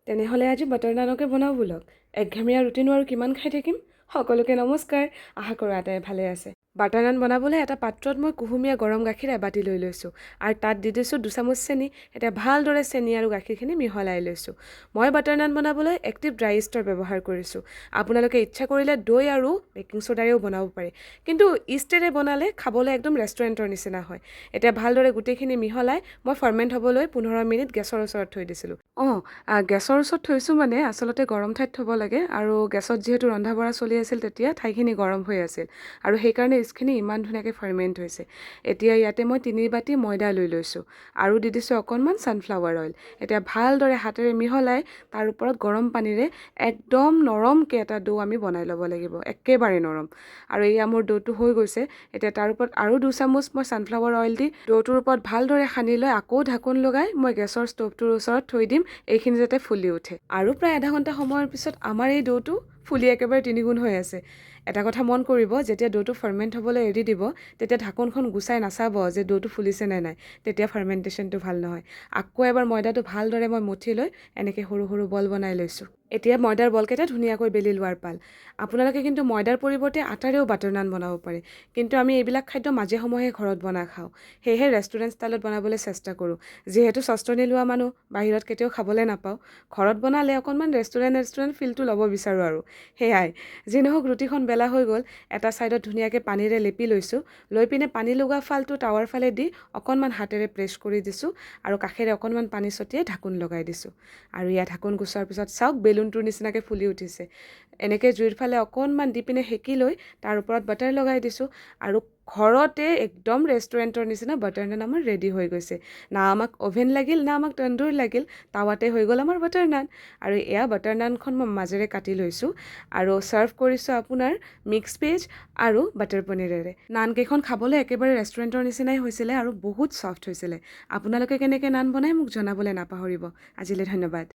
তেনেহ'লে আজি বাটাৰ নানকে বনাওঁ ব'লক। একঘেমীয়া ৰুটিনো আৰু কিমান খাই থাকিম? সকলোকে নমস্কাৰ। আশা কৰোঁ আটাই ভালে আছে। বাটাৰ নান বনাবলৈ এটা পাত্ৰত মই কুহুমীয়া গৰম গাখীৰ এবাতি লৈ লৈছোঁ আৰু তাত দি দিছোঁ 2 চামুচ চেনি। এতিয়া ভালদৰে চেনি আৰু গাখীৰখিনি মিহলাই লৈছোঁ। মই বাটাৰ নান বনাবলৈ এক্টিভ ড্ৰাই ইষ্টৰ ব্যৱহাৰ কৰিছোঁ। আপোনালোকে ইচ্ছা কৰিলে দৈ আৰু বেকিং ছ'ডাৰেও বনাব পাৰে, কিন্তু ইষ্টেৰে বনালে খাবলৈ একদম ৰেষ্টুৰেণ্টৰ নিচিনা হয়। এতিয়া ভালদৰে গোটেইখিনি মিহলাই মই ফাৰ্মেণ্ট হ'বলৈ 15 মিনিট গেছৰ ওচৰত থৈ দিছিলোঁ। গেছৰ ওচৰত থৈছোঁ মানে আচলতে গৰম ঠাইত থ'ব লাগে, আৰু গেছত যিহেতু ৰন্ধা বঢ়া চলি আছিল তেতিয়া ঠাইখিনি গৰম হৈ আছিল আৰু সেইকাৰণে ইষ্টখিনি ইমান ধুনীয়াকৈ ফাৰ্মেণ্ট হৈছে। এতিয়া ইয়াতে মই 3 বাতি ময়দা লৈ লৈছোঁ আৰু দি দিছোঁ অকণমান ছানফ্লাৱাৰ অইল। এতিয়া ভালদৰে হাতেৰে মিহলাই তাৰ ওপৰত গৰম পানীৰে একদম নৰমকৈ এটা ডো আমি বনাই ল'ব লাগিব, একেবাৰে নৰম। আৰু এয়া মোৰ ডোটো হৈ গৈছে। এতিয়া তাৰ ওপৰত আৰু 2 চামুচ মই ছানফ্লাৱাৰ অইল দি ডোটোৰ ওপৰত ভালদৰে সানি লৈ আকৌ ঢাকোন লগাই মই গেছৰ ষ্ট'ভটোৰ ওচৰত থৈ দিম, এইখিনি যাতে ফুলি উঠে। আৰু প্ৰায় আধা ঘণ্টা সময়ৰ পিছত আমাৰ এই ডোটো ফুলি একেবাৰে 3 গুণ হৈ আছে। এটা কথা মন কৰিব, যেতিয়া ডোটো ফাৰ্মেণ্ট হ'বলৈ এৰি দিব তেতিয়া ঢাকোনখন গুচাই নাচাব যে ডোটো ফুলিছে নে নাই, তেতিয়া ফাৰ্মেণ্টেশ্যনটো ভাল নহয়। আকৌ এবাৰ ময়দাটো ভালদৰে মই মঠি লৈ এনেকৈ সৰু সৰু বল বনাই লৈছোঁ। এতিয়া ময়দাৰ বলকেইটা ধুনীয়াকৈ বেলি লোৱাৰ পাল। আপোনালোকে কিন্তু ময়দাৰ পৰিৱৰ্তে আটাৰেও বাটাৰ নান বনাব পাৰে, কিন্তু আমি এইবিলাক খাদ্য মাজে সময়ে ঘৰত বনাই খাওঁ, সেয়েহে ৰেষ্টুৰেণ্ট ষ্টাইলত বনাবলৈ চেষ্টা কৰোঁ। যিহেতু চস্তনি লোৱা মানুহ, বাহিৰত কেতিয়াও খাবলৈ নাপাওঁ, ঘৰত বনালে অকণমান ৰেষ্টুৰেণ্ট ফিলটো ল'ব বিচাৰোঁ আৰু সেয়াই। যি নহওক ৰুটিখন বেলা হৈ গ'ল। এটা ছাইডত ধুনীয়াকৈ পানীৰে লেপি লৈছোঁ, লৈ পিনে পানী লগা ফালটো টাৱাৰ ফালে দি অকণমান হাতেৰে প্ৰেছ কৰি দিছোঁ আৰু কাষেৰে অকণমান পানী ছটিয়াই ঢাকোন লগাই দিছোঁ। আৰু ইয়াত ঢাকোন গুচোৱাৰ পিছত চাওক বেলুনটোৰ নিচিনাকৈ ফুলি উঠিছে। এনেকৈ জুইৰ ফালে অকণমান দি পিনে সেকি লৈ তাৰ ওপৰত বাটাৰ লগাই দিছোঁ আৰু ঘৰতে একদম ৰেষ্টুৰেণ্টৰ নিচিনা বাটাৰ নান আমাৰ ৰেডি হৈ গৈছে। না আমাক অ'ভেন লাগিল, না আমাক তন্দুৰ লাগিল, টাৱাতে হৈ গ'ল আমাৰ বাটাৰ নান। আৰু এয়া বাটাৰ নানখন মই মাজেৰে কাটি লৈছোঁ আৰু ছাৰ্ভ কৰিছোঁ আপোনাৰ মিক্স ভেজ আৰু বাটাৰ পনীৰেৰে। নানকেইখন খাবলৈ একেবাৰে ৰেষ্টুৰেণ্টৰ নিচিনাই হৈছিলে আৰু বহুত ছফ্ট হৈছিলে। আপোনালোকে কেনেকৈ নান বনাই মোক জনাবলৈ নাপাহৰিব। আজিলৈ ধন্যবাদ।